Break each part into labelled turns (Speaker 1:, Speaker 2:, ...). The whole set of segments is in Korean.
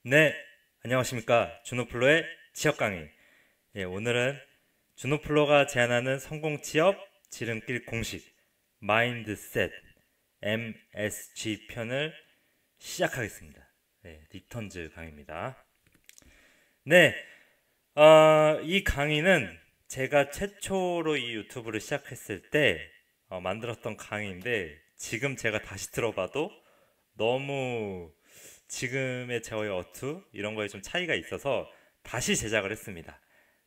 Speaker 1: 네, 안녕하십니까. 준호플로의 취업 강의. 오늘은 준호플로가 제안하는 성공 취업 지름길 공식 마인드셋 MSG 편을 시작하겠습니다. 리턴즈 강의입니다. 네, 이 강의는 제가 최초로 이 유튜브를 시작했을 때 만들었던 강의인데 지금 제가 다시 들어봐도 너무 지금의 저의 어투 이런 거에 좀 차이가 있어서 다시 제작을 했습니다.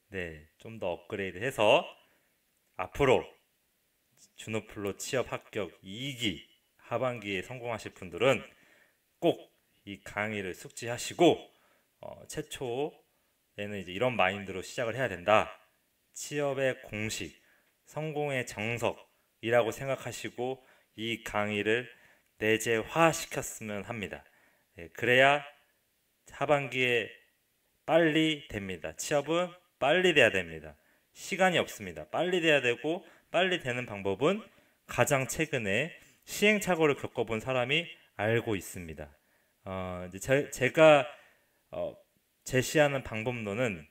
Speaker 1: 네, 좀 더 업그레이드해서 앞으로 준호플로 취업 합격 2기 하반기에 성공하실 분들은 꼭 이 강의를 숙지하시고 최초에는 이제 이런 마인드로 시작을 해야 된다. 취업의 공식, 성공의 정석이라고 생각하시고 이 강의를 내재화시켰으면 합니다. 그래야 하반기에 빨리 됩니다. 취업은 빨리 돼야 됩니다. 시간이 없습니다. 빨리 돼야 되고 빨리 되는 방법은 가장 최근에 시행착오를 겪어본 사람이 알고 있습니다. 이제 제가 제시하는 방법론은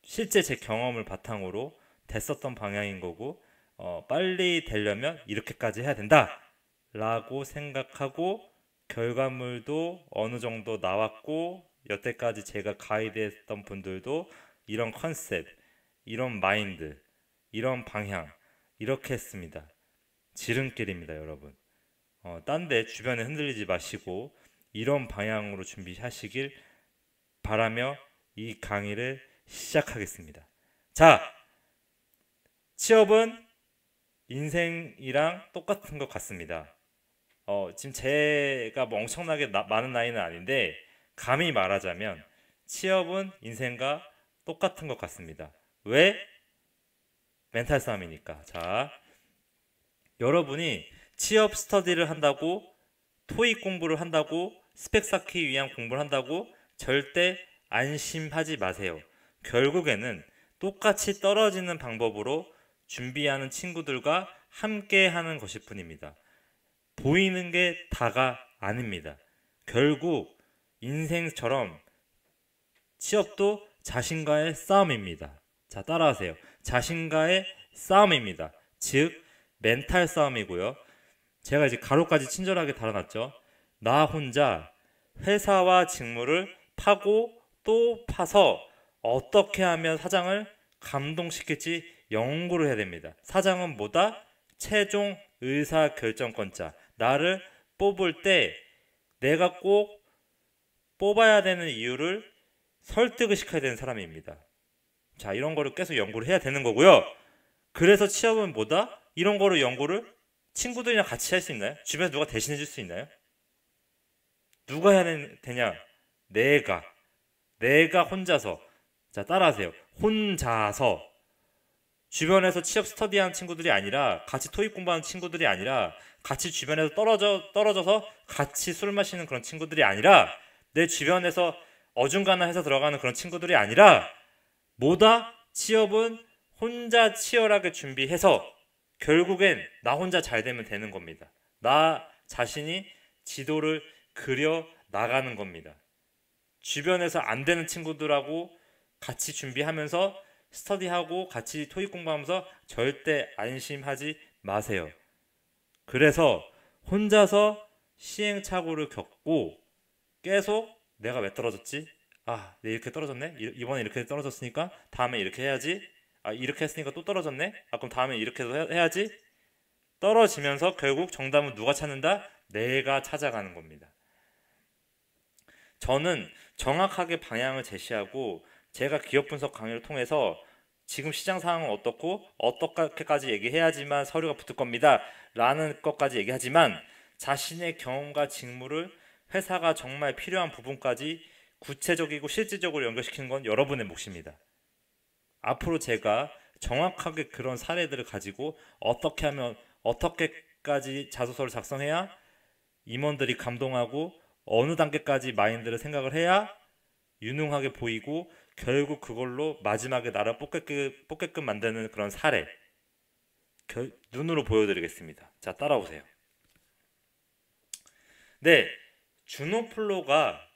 Speaker 1: 실제 제 경험을 바탕으로 됐었던 방향인 거고 빨리 되려면 이렇게까지 해야 된다 라고 생각하고 결과물도 어느 정도 나왔고 여태까지 제가 가이드했던 분들도 이런 컨셉, 이런 마인드, 이런 방향 이렇게 했습니다. 지름길입니다, 여러분. 딴 데 주변에 흔들리지 마시고 이런 방향으로 준비하시길 바라며 이 강의를 시작하겠습니다. 자, 취업은 인생이랑 똑같은 것 같습니다. 지금 제가 뭐 엄청나게 많은 나이는 아닌데 감히 말하자면 취업은 인생과 똑같은 것 같습니다. 왜? 멘탈 싸움이니까. 자, 여러분이 취업 스터디를 한다고 토익 공부를 한다고 스펙 쌓기 위한 공부를 한다고 절대 안심하지 마세요. 결국에는 똑같이 떨어지는 방법으로 준비하는 친구들과 함께 하는 것일 뿐입니다. 보이는 게 다가 아닙니다. 결국 인생처럼 취업도 자신과의 싸움입니다. 자, 따라하세요. 자신과의 싸움입니다. 즉, 멘탈 싸움이고요. 제가 이제 가로까지 친절하게 달아놨죠. 나 혼자 회사와 직무를 파고 또 파서 어떻게 하면 사장을 감동시킬지 연구를 해야 됩니다. 사장은 뭐다? 최종 의사결정권자. 나를 뽑을 때 내가 꼭 뽑아야 되는 이유를 설득을 시켜야 되는 사람입니다. 자, 이런 거를 계속 연구를 해야 되는 거고요. 그래서 취업은 뭐다? 이런 거를 연구를 친구들이랑 같이 할 수 있나요? 주변에서 누가 대신해 줄 수 있나요? 누가 해야 되냐? 내가 혼자서. 자, 따라하세요. 혼자서. 주변에서 취업 스터디하는 친구들이 아니라, 같이 토익 공부하는 친구들이 아니라, 같이 주변에서 떨어져서 같이 술 마시는 그런 친구들이 아니라, 내 주변에서 어중간한 들어가는 그런 친구들이 아니라, 뭐다? 취업은 혼자 치열하게 준비해서 결국엔 나 혼자 잘 되면 되는 겁니다. 나 자신이 지도를 그려 나가는 겁니다. 주변에서 안 되는 친구들하고 같이 준비하면서 스터디하고 같이 토익 공부하면서 절대 안심하지 마세요. 그래서 혼자서 시행착오를 겪고 계속 내가 왜 떨어졌지? 아, 내 이렇게 떨어졌네? 이번에 이렇게 떨어졌으니까 다음에 이렇게 해야지. 아, 이렇게 했으니까 또 떨어졌네? 아, 그럼 다음에 이렇게도 해야지. 떨어지면서 결국 정답은 누가 찾는다? 내가 찾아가는 겁니다. 저는 정확하게 방향을 제시하고 제가 기업 분석 강의를 통해서 지금 시장 상황은 어떻고 어떻게까지 얘기해야지만 서류가 붙을 겁니다 라는 것까지 얘기하지만 자신의 경험과 직무를 회사가 정말 필요한 부분까지 구체적이고 실질적으로 연결시키는 건 여러분의 몫입니다. 앞으로 제가 정확하게 그런 사례들을 가지고 어떻게 하면 어떻게까지 자소서를 작성해야 임원들이 감동하고 어느 단계까지 마인드를 생각을 해야 유능하게 보이고 결국 그걸로 마지막에 나를 뽑게끔 만드는 그런 사례 눈으로 보여드리겠습니다. 자, 따라오세요. 네, 준호플로가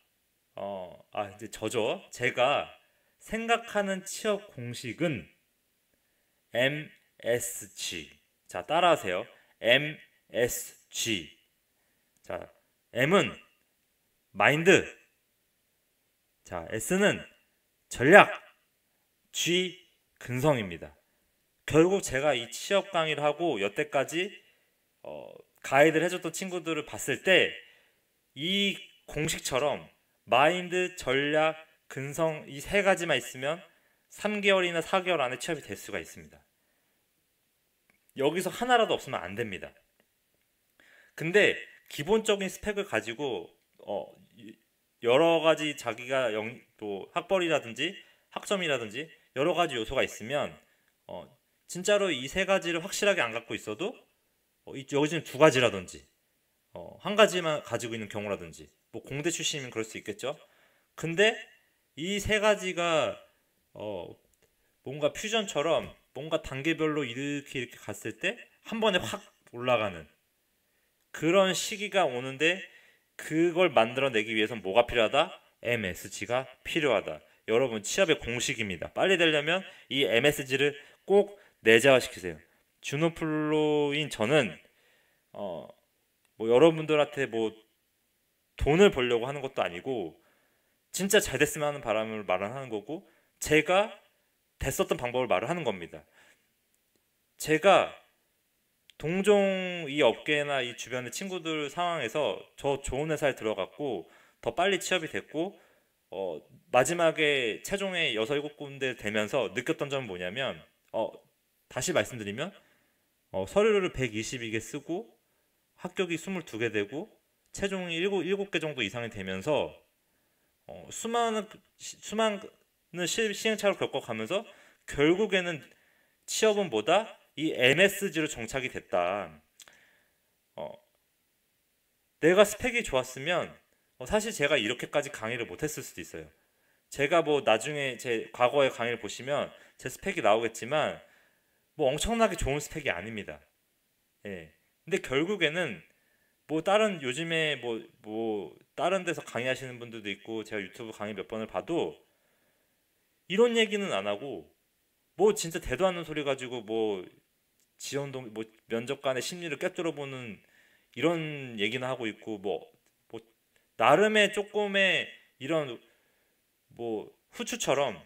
Speaker 1: 이제 저죠. 제가 생각하는 취업 공식은 MSG. 자, 따라하세요. MSG. 자, M은 마인드. 자, S는 전략. G 근성입니다. 결국 제가 이 취업 강의를 하고 여태까지 가이드를 해줬던 친구들을 봤을 때 이 공식처럼 마인드, 전략, 근성 이 세 가지만 있으면 3개월이나 4개월 안에 취업이 될 수가 있습니다. 여기서 하나라도 없으면 안 됩니다. 근데 기본적인 스펙을 가지고 여러 가지 자기가 또 학벌이라든지 학점이라든지 여러 가지 요소가 있으면 진짜로 이 세 가지를 확실하게 안 갖고 있어도 여기는 두 가지라든지 한 가지만 가지고 있는 경우라든지 뭐 공대 출신이면 그럴 수 있겠죠. 근데 이 세 가지가 뭔가 퓨전처럼 뭔가 단계별로 이렇게 갔을 때 한 번에 확 올라가는 그런 시기가 오는데 그걸 만들어내기 위해서는 뭐가 필요하다? MSG가 필요하다. 여러분 취업의 공식입니다. 빨리 되려면 이 MSG를 꼭 내재화시키세요. 준호플로인 저는 뭐 여러분들한테 뭐 돈을 벌려고 하는 것도 아니고 진짜 잘 됐으면 하는 바람을 말하는 거고 제가 됐었던 방법을 말을 하는 겁니다. 제가 동종 이 업계나 이 주변의 친구들 상황에서 저 좋은 회사에 들어갔고 더 빨리 취업이 됐고 마지막에 최종에 6, 7군데 되면서 느꼈던 점은 뭐냐면 다시 말씀드리면 서류를 122개 쓰고 합격이 22개 되고 최종이 7개 정도 이상이 되면서 수많은 시행착오를 겪어가면서 결국에는 취업은 뭐다? 이 MSG로 정착이 됐다. 내가 스펙이 좋았으면 사실 제가 이렇게까지 강의를 못했을 수도 있어요. 제가 뭐 나중에 제 과거의 강의를 보시면 제 스펙이 나오겠지만 뭐 엄청나게 좋은 스펙이 아닙니다. 예. 근데 결국에는 뭐 다른 요즘에 뭐 다른 데서 강의하시는 분들도 있고 제가 유튜브 강의 몇 번을 봐도 이런 얘기는 안 하고 뭐 진짜 대도 않는 소리 가지고 뭐 지원도 뭐 면접관의 심리를 꿰뚫어보는 이런 얘기는 하고 있고 뭐 나름의 조금의 이런 뭐 후추처럼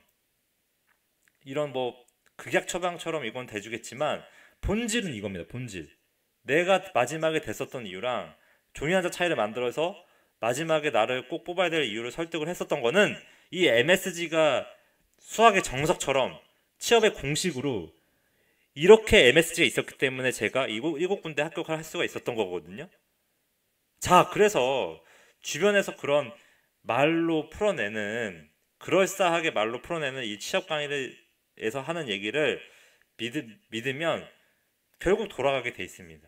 Speaker 1: 이런 뭐 극약 처방처럼 이건 돼주겠지만 본질은 이겁니다. 본질. 내가 마지막에 됐었던 이유랑 종이 한 장 차이를 만들어서 마지막에 나를 꼭 뽑아야 될 이유를 설득을 했었던 거는 이 MSG가 수학의 정석처럼 취업의 공식으로 이렇게 MSG가 있었기 때문에 제가 일곱 군데 합격을 할 수가 있었던 거거든요. 자, 그래서 주변에서 그런 말로 풀어내는 그럴싸하게 말로 풀어내는 이 취업 강의에서 하는 얘기를 믿으면 결국 돌아가게 돼 있습니다.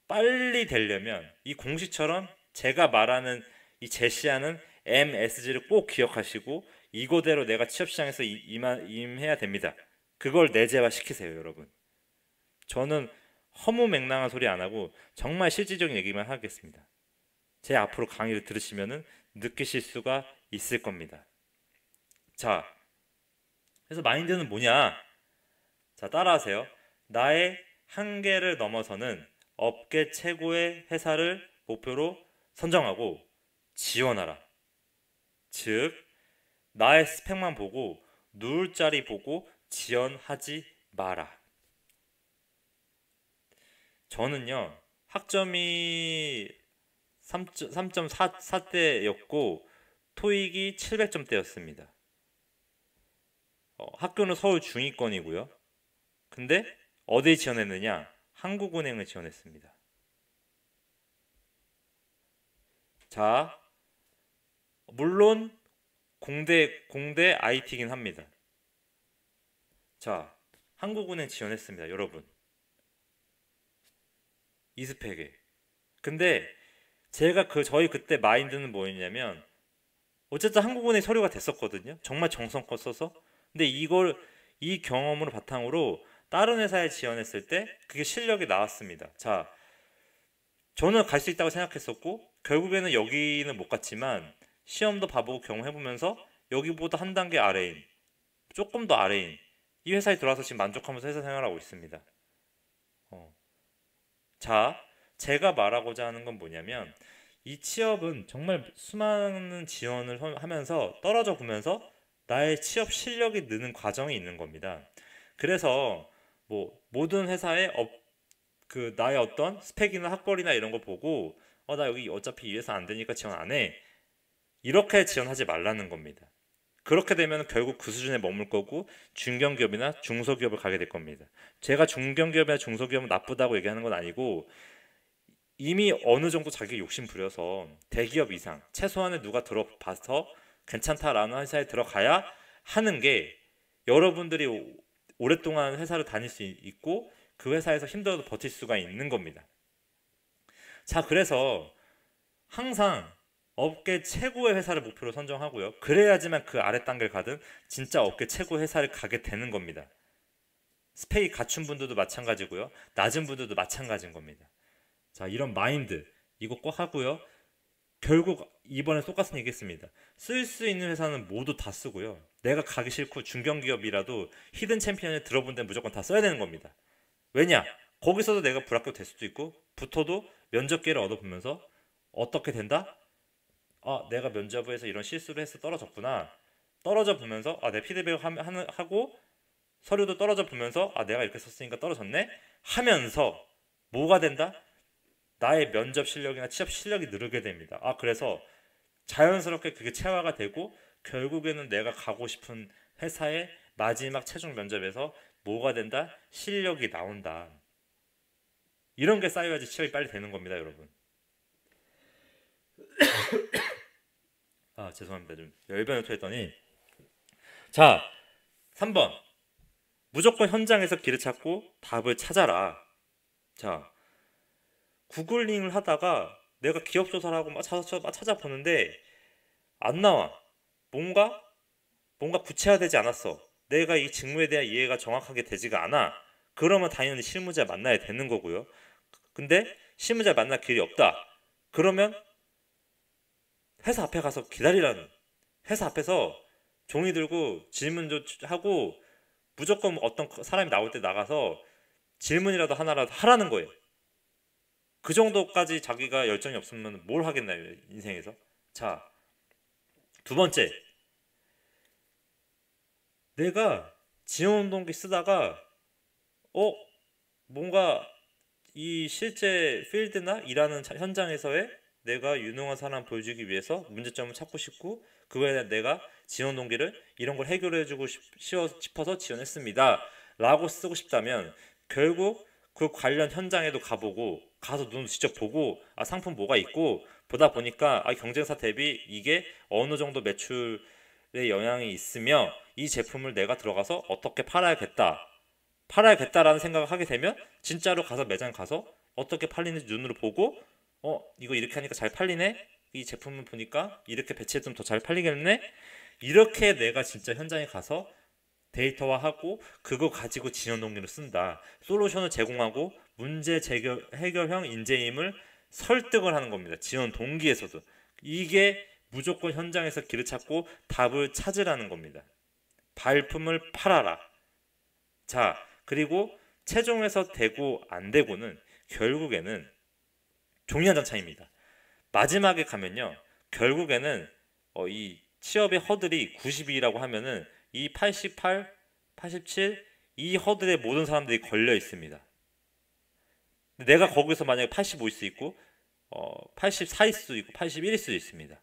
Speaker 1: 빨리 되려면 이 공식처럼 제가 말하는 이 제시하는 MSG를 꼭 기억하시고 이거대로 내가 취업시장에서 임해야 됩니다. 그걸 내재화 시키세요, 여러분. 저는 허무맹랑한 소리 안 하고 정말 실질적인 얘기만 하겠습니다. 제 앞으로 강의를 들으시면은 느끼실 수가 있을 겁니다. 자, 그래서 마인드는 뭐냐? 자, 따라하세요. 나의 한계를 넘어서는 업계 최고의 회사를 목표로 선정하고 지원하라. 즉, 나의 스펙만 보고 누울 자리 보고 지원하지 마라. 저는요, 학점이 3.4대였고 토익이 700점대였습니다. 학교는 서울 중위권이고요. 근데 어디에 지원했느냐? 한국은행을 지원했습니다. 자, 물론 공대 IT이긴 합니다. 자, 한국은행 지원했습니다, 여러분. 이 스펙에. 근데 제가 저희 그때 마인드는 뭐였냐면 어쨌든 한국은행 서류가 됐었거든요. 정말 정성껏 써서. 근데 이 경험으로 바탕으로 다른 회사에 지원했을 때 그게 실력이 나왔습니다. 자, 저는 갈 수 있다고 생각했었고 결국에는 여기는 못 갔지만 시험도 봐보고 경험해보면서 여기보다 한 단계 아래인, 조금 더 아래인 이 회사에 들어와서 지금 만족하면서 회사 생활하고 있습니다. 자, 제가 말하고자 하는 건 뭐냐면 이 취업은 정말 수많은 지원을 하면서 떨어져 보면서 나의 취업 실력이 느는 과정이 있는 겁니다. 그래서 뭐 모든 회사에 그 나의 어떤 스펙이나 학벌이나 이런 거 보고 나 여기 어차피 이 회사 안 되니까 지원 안 해. 이렇게 지원하지 말라는 겁니다. 그렇게 되면 결국 그 수준에 머물 거고 중견기업이나 중소기업을 가게 될 겁니다. 제가 중견기업이나 중소기업은 나쁘다고 얘기하는 건 아니고 이미 어느 정도 자기 욕심 부려서 대기업 이상 최소한의 누가 들어봐서 괜찮다라는 회사에 들어가야 하는 게 여러분들이 오랫동안 회사를 다닐 수 있고 그 회사에서 힘들어도 버틸 수가 있는 겁니다. 자, 그래서 항상 업계 최고의 회사를 목표로 선정하고요. 그래야지만 그 아래 단계를 가든 진짜 업계 최고의 회사를 가게 되는 겁니다. 스펙이 갖춘 분들도 마찬가지고요. 낮은 분들도 마찬가지인 겁니다. 자, 이런 마인드 이거 꼭 하고요. 결국 이번에 똑같은 얘기 했습니다. 쓸 수 있는 회사는 모두 다 쓰고요. 내가 가기 싫고 중견기업이라도 히든 챔피언에 들어본 데는 무조건 다 써야 되는 겁니다. 왜냐? 거기서도 내가 불합격 될 수도 있고 붙어도 면접 기회를 얻어보면서 어떻게 된다? 내가 면접에서 이런 실수를 해서 떨어졌구나. 떨어져 보면서 내 피드백을 하고 서류도 떨어져 보면서 내가 이렇게 썼으니까 떨어졌네? 하면서 뭐가 된다? 나의 면접 실력이나 취업 실력이 늘게 됩니다. 그래서 자연스럽게 그게 체화가 되고 결국에는 내가 가고 싶은 회사의 마지막 최종 면접에서 뭐가 된다? 실력이 나온다. 이런 게 쌓여야지 취업이 빨리 되는 겁니다, 여러분. 죄송합니다. 좀 열변을 토했더니. 자, 3번. 무조건 현장에서 길을 찾고 답을 찾아라. 자, 구글링을 하다가 내가 기업 조사를 하고 막 찾아보는데 안 나와. 뭔가 구체화되지 않았어. 내가 이 직무에 대한 이해가 정확하게 되지가 않아. 그러면 당연히 실무자 만나야 되는 거고요. 근데 실무자 만날 길이 없다. 그러면 회사 앞에 가서 기다리라는, 회사 앞에서 종이 들고 질문도 하고 무조건 어떤 사람이 나올 때 나가서 질문이라도 하나라도 하라는 거예요. 그 정도까지 자기가 열정이 없으면 뭘 하겠나요, 인생에서. 자, 두 번째, 내가 지원운동기 쓰다가 뭔가 이 실제 필드나 일하는 현장에서의 내가 유능한 사람 보여주기 위해서 문제점을 찾고 싶고 그거에 대한 내가 지원 동기를 이런 걸 해결해주고 싶어서 지원했습니다 라고 쓰고 싶다면 결국 그 관련 현장에도 가서 눈으로 직접 보고 상품 뭐가 있고 보다 보니까 경쟁사 대비 이게 어느 정도 매출에 영향이 있으며 이 제품을 내가 들어가서 어떻게 팔아야겠다라는 생각을 하게 되면 진짜로 가서 매장 가서 어떻게 팔리는지 눈으로 보고 이거 이렇게 하니까 잘 팔리네? 이 제품을 보니까 이렇게 배치해두면 더 잘 팔리겠네? 이렇게 내가 진짜 현장에 가서 데이터화하고 그거 가지고 지원 동기를 쓴다. 솔루션을 제공하고 문제 해결형 인재임을 설득을 하는 겁니다. 지원 동기에서도. 이게 무조건 현장에서 길을 찾고 답을 찾으라는 겁니다. 발품을 팔아라. 자, 그리고 최종에서 되고 안 되고는 결국에는 종이 한 장 차이입니다. 마지막에 가면요. 결국에는 이 취업의 허들이 92라고 하면은 이 88, 87 이 허들에 모든 사람들이 걸려 있습니다. 내가 거기서 만약에 85일 수 있고 84일 수도 있고 81일 수도 있습니다.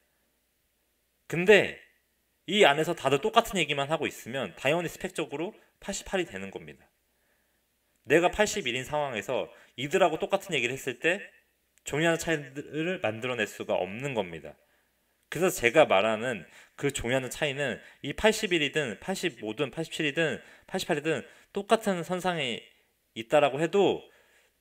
Speaker 1: 근데 이 안에서 다들 똑같은 얘기만 하고 있으면 당연히 스펙적으로 88이 되는 겁니다. 내가 81인 상황에서 이들하고 똑같은 얘기를 했을 때 종이 하나 차이를 만들어낼 수가 없는 겁니다. 그래서 제가 말하는 그 종이 하나 차이는 이 81이든 85든 87이든 88이든 똑같은 선상에 있다라고 해도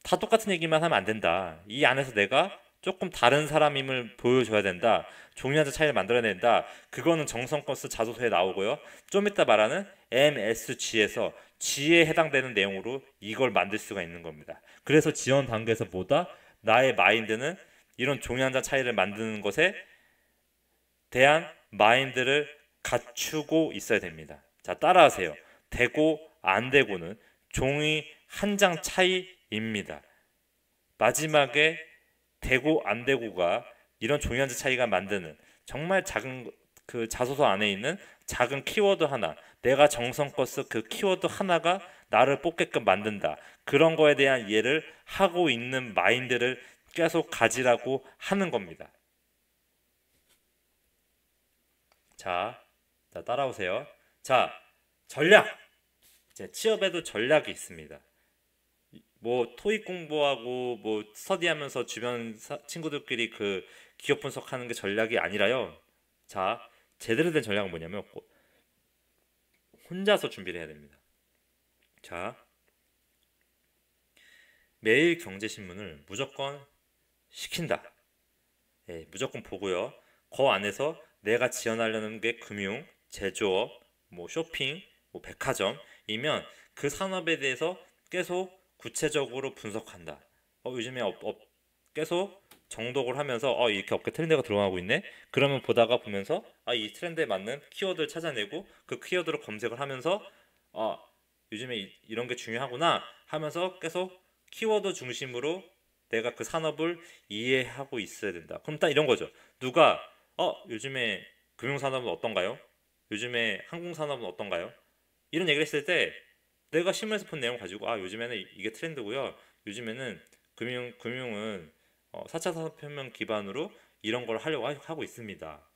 Speaker 1: 다 똑같은 얘기만 하면 안 된다. 이 안에서 내가 조금 다른 사람임을 보여줘야 된다. 종이 하나 차이를 만들어야 된다. 그거는 정성껏 자소서에 나오고요. 좀 이따 말하는 MSG에서 G에 해당되는 내용으로 이걸 만들 수가 있는 겁니다. 그래서 지원 단계에서 보다 나의 마인드는 이런 종이 한 장 차이를 만드는 것에 대한 마인드를 갖추고 있어야 됩니다. 자, 따라하세요. 되고 안 되고는 종이 한 장 차이입니다. 마지막에 되고 안 되고가 이런 종이 한 장 차이가 만드는 정말 작은 그 자소서 안에 있는 작은 키워드 하나, 내가 정성껏 쓴 그 키워드 하나가 나를 뽑게끔 만든다. 그런 거에 대한 이해를 하고 있는 마인드를 계속 가지라고 하는 겁니다. 자, 따라오세요. 자, 전략. 이제 취업에도 전략이 있습니다. 뭐 토익 공부하고 뭐 스터디하면서 주변 친구들끼리 그 기업 분석하는 게 전략이 아니라요. 자, 제대로 된 전략은 뭐냐면 혼자서 준비를 해야 됩니다. 자, 매일 경제신문을 무조건 시킨다. 예, 무조건 보고요. 그 안에서 내가 지원하려는 게 금융, 제조업, 뭐 쇼핑, 뭐 백화점이면 그 산업에 대해서 계속 구체적으로 분석한다. 요즘에 계속 정독을 하면서 이렇게 업계 트렌드가 들어가고 있네. 그러면 보다가 보면서 이 트렌드에 맞는 키워드를 찾아내고 그 키워드로 검색을 하면서 요즘에 이런 게 중요하구나 하면서 계속 키워드 중심으로 내가 그 산업을 이해하고 있어야 된다. 그럼 딱 이런 거죠. 누가 요즘에 금융산업은 어떤가요? 요즘에 항공산업은 어떤가요? 이런 얘기를 했을 때 내가 신문에서 본 내용 가지고 요즘에는 이게 트렌드고요. 요즘에는 금융은 4차 산업혁명 기반으로 이런 걸 하려고 하고 있습니다.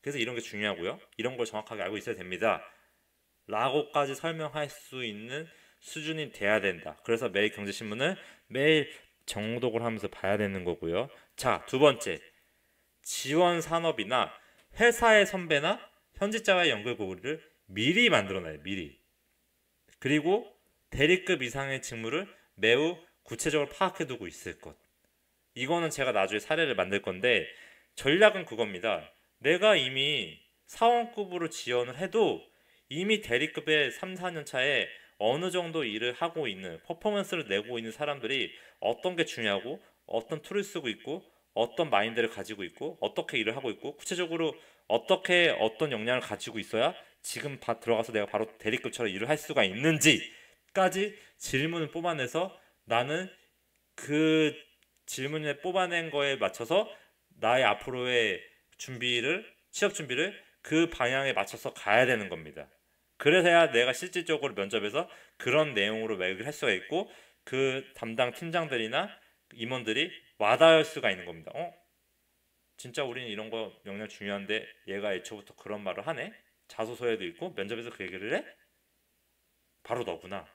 Speaker 1: 그래서 이런 게 중요하고요. 이런 걸 정확하게 알고 있어야 됩니다. 라고까지 설명할 수 있는 수준이 돼야 된다. 그래서 매일 경제신문을 매일 정독을 하면서 봐야 되는 거고요. 자, 두 번째. 지원 산업이나 회사의 선배나 현직자와의 연결 고리를 미리 만들어놔요. 미리. 그리고 대리급 이상의 직무를 매우 구체적으로 파악해두고 있을 것. 이거는 제가 나중에 사례를 만들 건데 전략은 그겁니다. 내가 이미 사원급으로 지원을 해도 이미 대리급의 3, 4년 차에 어느 정도 일을 하고 있는 퍼포먼스를 내고 있는 사람들이 어떤 게 중요하고 어떤 툴을 쓰고 있고 어떤 마인드를 가지고 있고 어떻게 일을 하고 있고 구체적으로 어떻게 어떤 역량을 가지고 있어야 지금 들어가서 내가 바로 대리급처럼 일을 할 수가 있는지까지 질문을 뽑아내서 나는 그 질문에 뽑아낸 거에 맞춰서 나의 앞으로의 취업 준비를 그 방향에 맞춰서 가야 되는 겁니다. 그래서야 내가 실질적으로 면접에서 그런 내용으로 매입을 할 수가 있고 그 담당 팀장들이나 임원들이 와닿을 수가 있는 겁니다. 진짜 우리는 이런 거 역량 중요한데 얘가 애초부터 그런 말을 하네? 자소서에도 있고 면접에서 그 얘기를 해? 바로 너구나.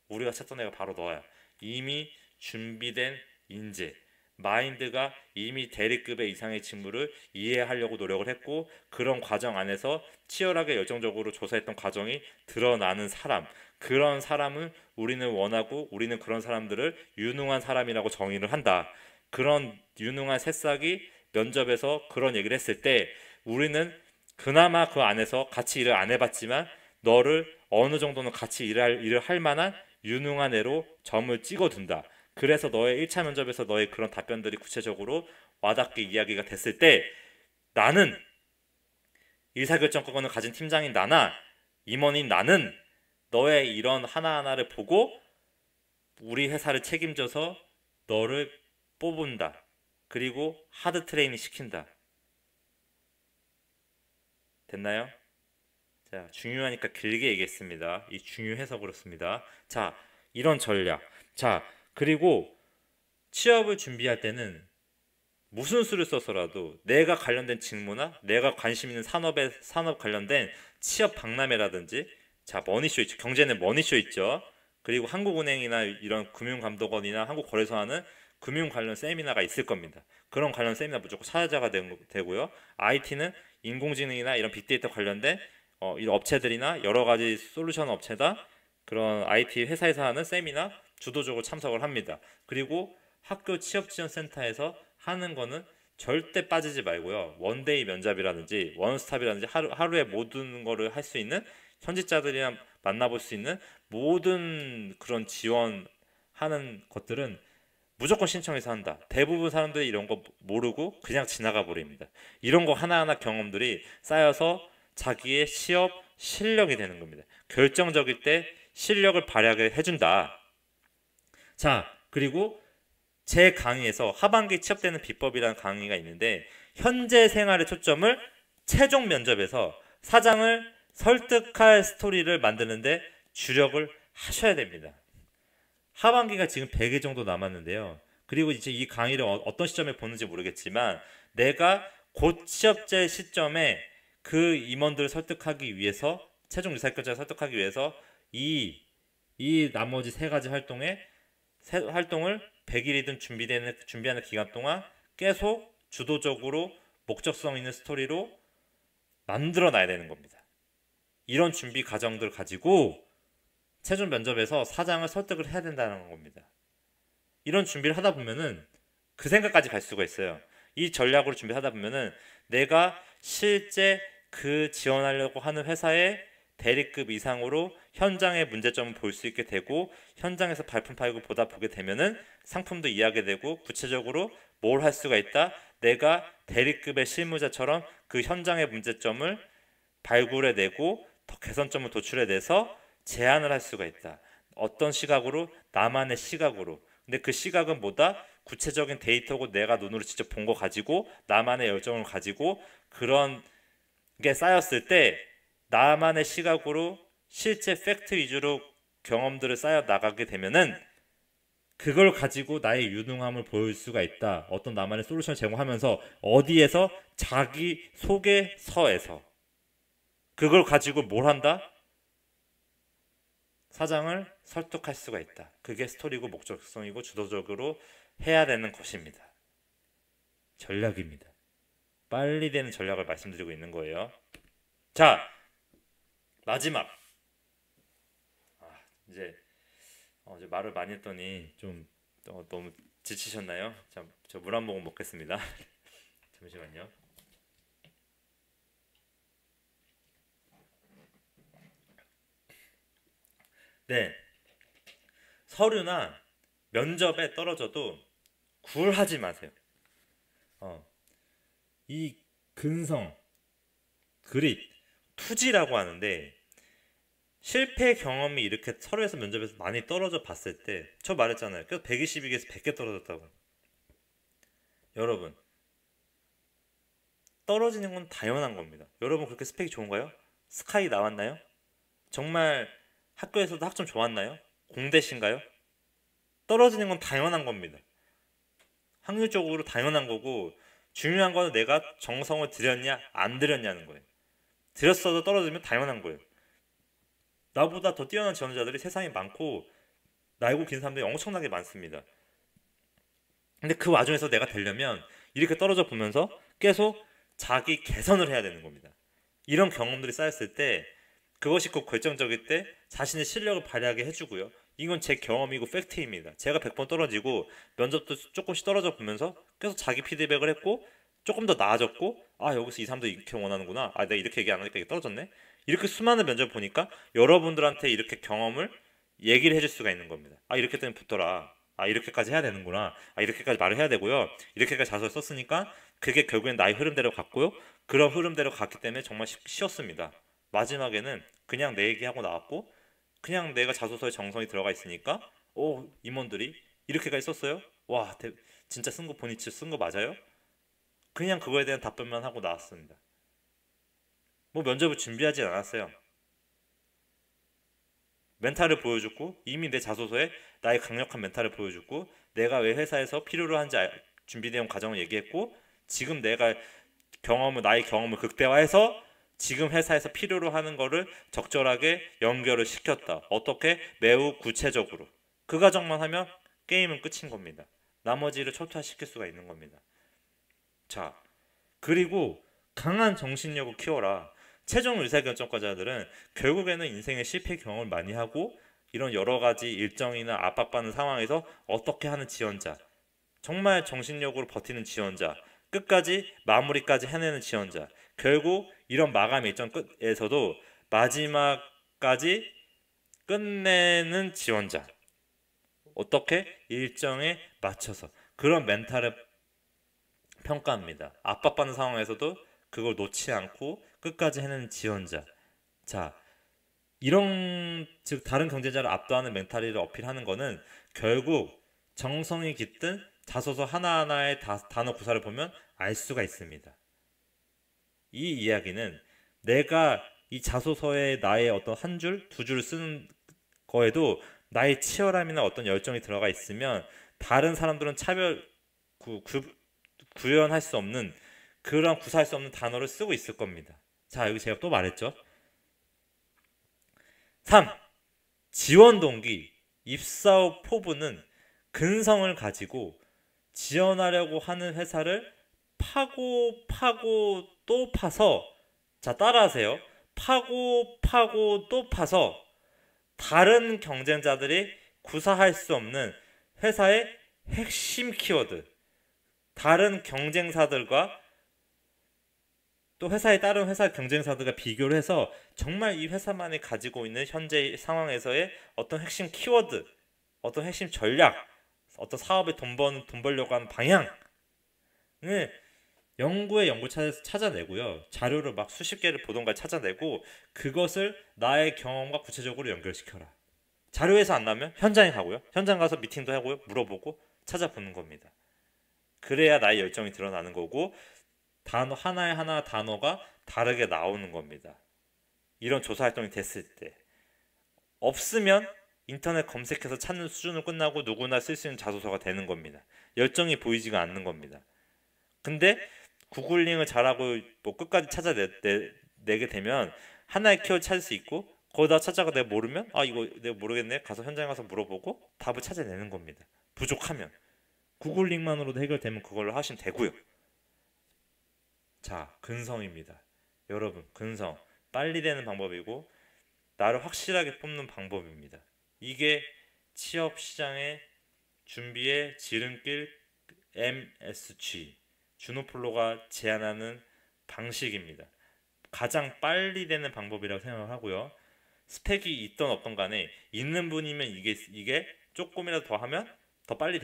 Speaker 1: 우리가 찾던 애가 바로 너야. 이미 준비된 인재, 마인드가 이미 대리급의 이상의 직무를 이해하려고 노력을 했고 그런 과정 안에서 치열하게 열정적으로 조사했던 과정이 드러나는 사람, 그런 사람은 우리는 원하고 우리는 그런 사람들을 유능한 사람이라고 정의를 한다. 그런 유능한 새싹이 면접에서 그런 얘기를 했을 때 우리는 그나마 그 안에서 같이 일을 안 해봤지만 너를 어느 정도는 같이 일을 할 만한 유능한 애로 점을 찍어둔다. 그래서 너의 1차 면접에서 너의 그런 답변들이 구체적으로 와닿게 이야기가 됐을 때 나는 의사결정권을 가진 팀장인 나나 임원인 나는 너의 이런 하나하나를 보고 우리 회사를 책임져서 너를 뽑은다. 그리고 하드 트레이닝 시킨다. 됐나요? 자, 중요하니까 길게 얘기했습니다. 이 중요해서 그렇습니다. 자, 이런 전략. 자, 그리고 취업을 준비할 때는 무슨 수를 써서라도 내가 관련된 직무나 내가 관심 있는 산업 관련된 취업 박람회라든지 자, 머니쇼 있죠. 경제는 머니쇼 있죠. 그리고 한국은행이나 이런 금융감독원이나 한국거래소 하는 금융 관련 세미나가 있을 겁니다. 그런 관련 세미나 무조건 찾아가 되고요. IT는 인공지능이나 이런 빅데이터 관련된 이런 업체들이나 여러 가지 솔루션 업체다 그런 IT 회사에서 하는 세미나 주도적으로 참석을 합니다. 그리고 학교 취업지원센터에서 하는 거는 절대 빠지지 말고요. 원데이 면접이라든지 원스톱이라든지 하루에 모든 거를 할 수 있는 현직자들이랑 만나볼 수 있는 모든 그런 지원하는 것들은 무조건 신청해서 한다. 대부분 사람들이 이런 거 모르고 그냥 지나가 버립니다. 이런 거 하나하나 경험들이 쌓여서 자기의 취업 실력이 되는 겁니다. 결정적일 때 실력을 발휘하게 해준다. 자, 그리고 제 강의에서 하반기 취업되는 비법이라는 강의가 있는데, 현재 생활의 초점을 최종 면접에서 사장을 설득할 스토리를 만드는데 주력을 하셔야 됩니다. 하반기가 지금 100일 정도 남았는데요. 그리고 이제 이 강의를 어떤 시점에 보는지 모르겠지만, 내가 곧 취업제 시점에 그 임원들을 설득하기 위해서, 최종 유사결자를 설득하기 위해서 이 나머지 세 가지 활동을 100일이든 준비하는 기간 동안 계속 주도적으로 목적성 있는 스토리로 만들어 놔야 되는 겁니다. 이런 준비 과정들을 가지고 최종 면접에서 사장을 설득을 해야 된다는 겁니다. 이런 준비를 하다 보면은 그 생각까지 갈 수가 있어요. 이 전략으로 준비하다 보면은 내가 실제 그 지원하려고 하는 회사의 대리급 이상으로 현장의 문제점을 볼 수 있게 되고, 현장에서 발품 팔고 보다 보게 되면은 상품도 이해하게 되고, 구체적으로 뭘 할 수가 있다, 내가 대리급의 실무자처럼 그 현장의 문제점을 발굴해내고 더 개선점을 도출해내서 제안을 할 수가 있다. 어떤 시각으로? 나만의 시각으로. 근데 그 시각은 뭐다? 구체적인 데이터고 내가 눈으로 직접 본 거 가지고 나만의 열정을 가지고 그런 게 쌓였을 때 나만의 시각으로 실제 팩트 위주로 경험들을 쌓여 나가게 되면은 그걸 가지고 나의 유능함을 보일 수가 있다. 어떤 나만의 솔루션을 제공하면서 어디에서? 자기 소개서에서. 그걸 가지고 뭘 한다? 사장을 설득할 수가 있다. 그게 스토리고 목적성이고 주도적으로 해야 되는 것입니다. 전략입니다. 빨리 되는 전략을 말씀드리고 있는 거예요. 자, 마지막. 이제 말을 많이 했더니 좀 너무 지치셨나요? 자, 저 물 한 모금 먹겠습니다. 잠시만요. 네, 서류나 면접에 떨어져도 굴하지 마세요. 이 근성, 그릿, 투지라고 하는데, 실패 경험이 이렇게 서류에서 면접에서 많이 떨어져 봤을 때, 저 말했잖아요. 그래서 122개에서 100개 떨어졌다고. 여러분, 떨어지는 건 당연한 겁니다. 여러분 그렇게 스펙이 좋은가요? 스카이 나왔나요? 정말 학교에서도 학점 좋았나요? 공대신가요? 떨어지는 건 당연한 겁니다. 확률적으로 당연한 거고, 중요한 거는 내가 정성을 들였냐 안 들였냐는 거예요. 들였어도 떨어지면 당연한 거예요. 나보다 더 뛰어난 지원자들이 세상에 많고 날고 긴 사람들이 엄청나게 많습니다. 근데 그 와중에서 내가 되려면 이렇게 떨어져 보면서 계속 자기 개선을 해야 되는 겁니다. 이런 경험들이 쌓였을 때 그것이 꼭 결정적일 때 자신의 실력을 발휘하게 해주고요. 이건 제 경험이고 팩트입니다. 제가 100번 떨어지고 면접도 조금씩 떨어져 보면서 계속 자기 피드백을 했고 조금 더 나아졌고, 아 여기서 이 사람도 이렇게 원하는구나, 아 내가 이렇게 얘기 안 하니까 이게 떨어졌네, 이렇게 수많은 면접 보니까 여러분들한테 이렇게 경험을 얘기를 해줄 수가 있는 겁니다. 아 이렇게 때문에 붙더라, 아 이렇게까지 해야 되는구나, 아 이렇게까지 말을 해야 되고요, 이렇게까지 자소를 썼으니까 그게 결국엔 나의 흐름대로 갔고요, 그런 흐름대로 갔기 때문에 정말 쉬웠습니다. 마지막에는 그냥 내 얘기하고 나왔고, 그냥 내가 자소서에 정성이 들어가 있으니까 임원들이 이렇게까지 썼어요? 와 진짜 쓴 거 보니 진짜 쓴 거 맞아요? 그냥 그거에 대한 답변만 하고 나왔습니다. 뭐 면접을 준비하지 않았어요. 멘탈을 보여줬고, 이미 내 자소서에 나의 강력한 멘탈을 보여줬고, 내가 왜 회사에서 필요로 한지 준비 내용 과정을 얘기했고, 지금 내가 나의 경험을 극대화해서 지금 회사에서 필요로 하는 거를 적절하게 연결을 시켰다. 어떻게? 매우 구체적으로. 그 과정만 하면 게임은 끝인 겁니다. 나머지를 초토화시킬 수가 있는 겁니다. 자, 그리고 강한 정신력을 키워라. 최종 의사결정과자들은 결국에는 인생의 실패 경험을 많이 하고 이런 여러 가지 일정이나 압박받는 상황에서 어떻게 하는 지원자, 정말 정신력으로 버티는 지원자, 끝까지 마무리까지 해내는 지원자, 결국 이런 마감 일정 끝에서도 마지막까지 끝내는 지원자, 어떻게? 일정에 맞춰서. 그런 멘탈을 평가합니다. 압박받는 상황에서도 그걸 놓지 않고 끝까지 해내는 지원자. 자, 이런 즉 다른 경쟁자를 압도하는 멘탈을 어필하는 거는 결국 정성이 깃든 자소서 하나하나의 단어 구사를 보면 알 수가 있습니다. 이 이야기는 내가 이 자소서에 나의 어떤 한 줄, 두 줄 쓰는 거에도 나의 치열함이나 어떤 열정이 들어가 있으면 다른 사람들은 구현할 수 없는 그런 구사할 수 없는 단어를 쓰고 있을 겁니다. 자, 여기 제가 또 말했죠. 3. 지원 동기, 입사 후 포부는 근성을 가지고 지원하려고 하는 회사를 파고 또 파서, 자, 따라하세요. 파고 또 파서 다른 경쟁자들이 구사할 수 없는 회사의 핵심 키워드, 다른 경쟁사들과 또 다른 회사 경쟁사들과 비교를 해서 정말 이 회사만이 가지고 있는 현재 상황에서의 어떤 핵심 키워드, 어떤 핵심 전략, 어떤 사업에 돈 벌려고 하는 방향을 연구 찾아내고요. 자료를 막 수십 개를 보던가 찾아내고 그것을 나의 경험과 구체적으로 연결시켜라. 자료에서 안 나면 현장에 가고요. 현장 가서 미팅도 하고요. 물어보고 찾아보는 겁니다. 그래야 나의 열정이 드러나는 거고 단어 하나 단어가 다르게 나오는 겁니다. 이런 조사 활동이 됐을 때 없으면 인터넷 검색해서 찾는 수준을 끝나고 누구나 쓸 수 있는 자소서가 되는 겁니다. 열정이 보이지가 않는 겁니다. 근데 구글링을 잘하고 뭐 끝까지 찾아내게 되면 하나의 키워드 찾을 수 있고 거기다 찾아가 내가 모르면 이거 내가 모르겠네 가서 현장에 가서 물어보고 답을 찾아내는 겁니다. 부족하면 구글링만으로도 해결되면 그걸로 하시면 되고요. 자, 근성입니다. 여러분, 근성 빨리 되는 방법이고 나를 확실하게 뽑는 방법입니다. 이게 취업 시장의 준비의 지름길 MSG 주노플로가 제안하는 방식입니다. 가장 빨리 되는 방법이라고 생각하고요. 스펙이 있던 없던 간에 있는 분이면 이게 조금이라도 더 하면 더 빨리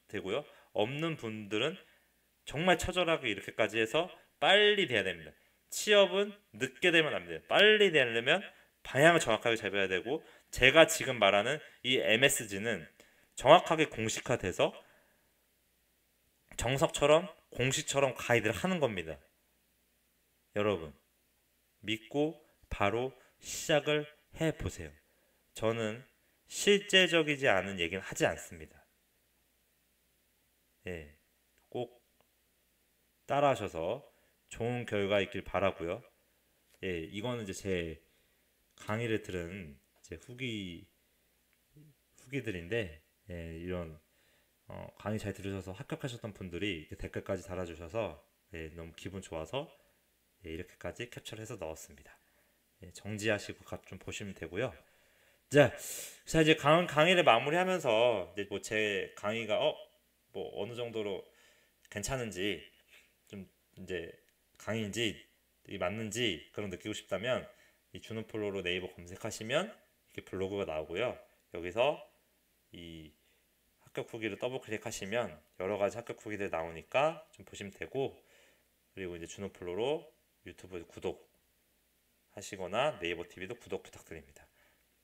Speaker 1: 되고요. 없는 분들은 정말 처절하게 이렇게까지 해서 빨리 돼야 됩니다. 취업은 늦게 되면 안 돼요. 빨리 되려면 방향을 정확하게 잡아야 되고 제가 지금 말하는 이 MSG는 정확하게 공식화돼서 정석처럼 공식처럼 가이드를 하는 겁니다. 여러분 믿고 바로 시작을 해보세요. 저는 실제적이지 않은 얘기는 하지 않습니다. 예, 꼭 따라하셔서 좋은 결과 있길 바라고요. 예, 이거는 이제 제 강의를 들은 제 후기들인데 이런 강의 잘 들으셔서 합격하셨던 분들이 이렇게 댓글까지 달아주셔서 너무 기분 좋아서 이렇게까지 캡처를 해서 넣었습니다. 정지하시고 좀 보시면 되고요. 자 이제 강의를 마무리하면서 이제 뭐 제 강의가 뭐 어느 정도로 괜찮은지 좀 이제 강의인지 맞는지 그런 느끼고 싶다면 이 주노플로로 네이버 검색하시면 이렇게 블로그가 나오고요. 여기서 이 합격 후기를 더블 클릭하시면 여러 가지 합격 후기들 나오니까 좀 보시면 되고 그리고 이제 주노플로로 유튜브 구독 하시거나 네이버 TV도 구독 부탁드립니다.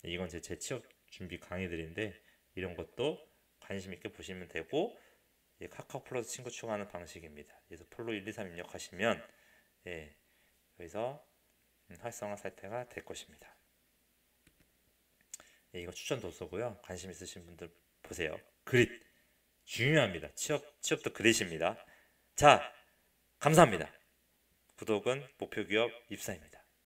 Speaker 1: 이건 제 취업 준비 강의들인데 이런 것도 관심 있게 보시면 되고 카카오 플러스 친구 추가하는 방식입니다. 그래서 폴로 123 입력하시면 여기서 활성화 사이트가 될 것입니다. 이거 추천 도서고요. 관심 있으신 분들 보세요. 그릿 중요합니다. 취업도 그릿입니다. 자, 감사합니다. 구독은 목표기업 입사입니다.